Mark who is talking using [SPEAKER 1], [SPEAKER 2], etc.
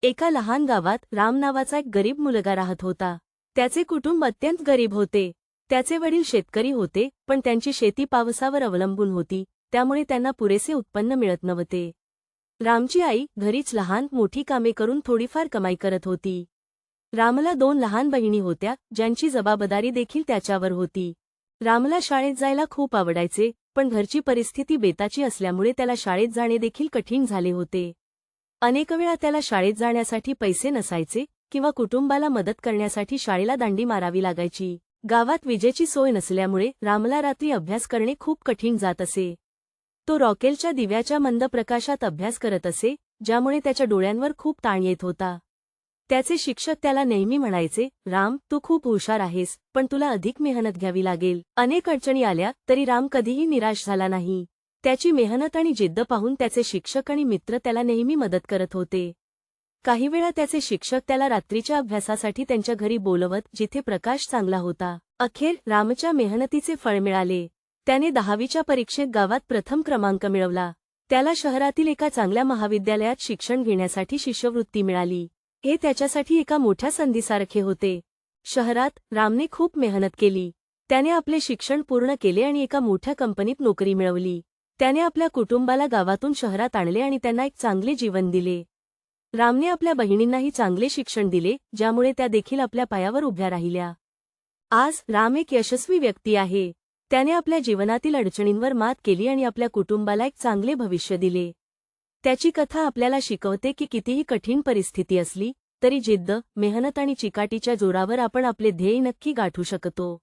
[SPEAKER 1] एका लहान गावात राम नावाचा एक गरीब मुलगा राहत होता. त्याचे कुटुंब अत्यंत गरीब होते. त्याचे वडील शेतकरी होते, पण त्यांची शेती पावसावर अवलंबून होती, त्यामुळे त्यांना पुरेसे उत्पन्न मिळत नव्हते. रामची आई घरीच लहान मोठी कामे करून थोडीफार कमाई करत होती. रामला 2 लहान बहिणी होत्या, ज्यांची जबाबदारी देखील त्याच्यावर होती. रामला शाळेत जायला खूप आवडायचे, पण घरची परिस्थिती बेताची असल्यामुळे त्याला शाळेत जाणे देखील कठीण झाले होते. अनेक वेळा त्याला शाळेत जाण्यासाठी पैसे नसायचे किंवा कुटुंबाला मदत करण्यासाठी शाळेला दांडी मारावी लागायची. गावात विजेची सोय नसल्यामुळे रामला रात्री अभ्यास करणे खूप कठीण जात असे. तो रॉकेलच्या दिव्याच्या मंद प्रकाशात अभ्यास करत असे, ज्यामुळे त्याच्या डोळ्यांवर खूप ताण येत होता. त्याचे शिक्षक त्याला नेहमी म्हणायचे, राम, तू खूप हुशार आहेस, पण तुला अधिक मेहनत घ्यावी लागेल. अनेक अडचणी आल्या तरी राम कधीही निराश झाला नाही. त्याची मेहनत आणि जिद्द पाहून त्याचे शिक्षक आणि मित्र त्याला नेहमी मदत करत होते. काही वेळा त्याचे शिक्षक त्याला रात्रीच्या अभ्यासासाठी त्यांच्या घरी बोलवत, जिथे प्रकाश चांगला होता. अखेर रामच्या मेहनतीचे फळ मिळाले. त्याने 10वीच्या परीक्षेत गावात प्रथम क्रमांक मिळवला. त्याला शहरातील एका चांगल्या महाविद्यालयात शिक्षण घेण्यासाठी शिष्यवृत्ती मिळाली. हे त्याच्यासाठी एका मोठ्या संधीसारखे होते. शहरात रामने खूप मेहनत केली. त्याने आपले शिक्षण पूर्ण केले आणि एका मोठ्या कंपनीत नोकरी मिळवली. त्याने आपल्या कुटुंबाला गावातून शहरात आणले आणि त्यांना एक चांगले जीवन दिले. रामने आपल्या बहिणींनाही चांगले शिक्षण दिले, ज्यामुळे त्या देखील आपल्या पायावर उभ्या राहिल्या. आज राम एक यशस्वी व्यक्ती आहे. त्याने आपल्या जीवनातील अडचणींवर मात केली आणि आपल्या कुटुंबाला एक चांगले भविष्य दिले. त्याची कथा आपल्याला शिकवते की कितीही कठीण परिस्थिती असली तरी जिद्द, मेहनत आणि चिकाटीच्या जोरावर आपण आपले ध्येय नक्की गाठू शकतो.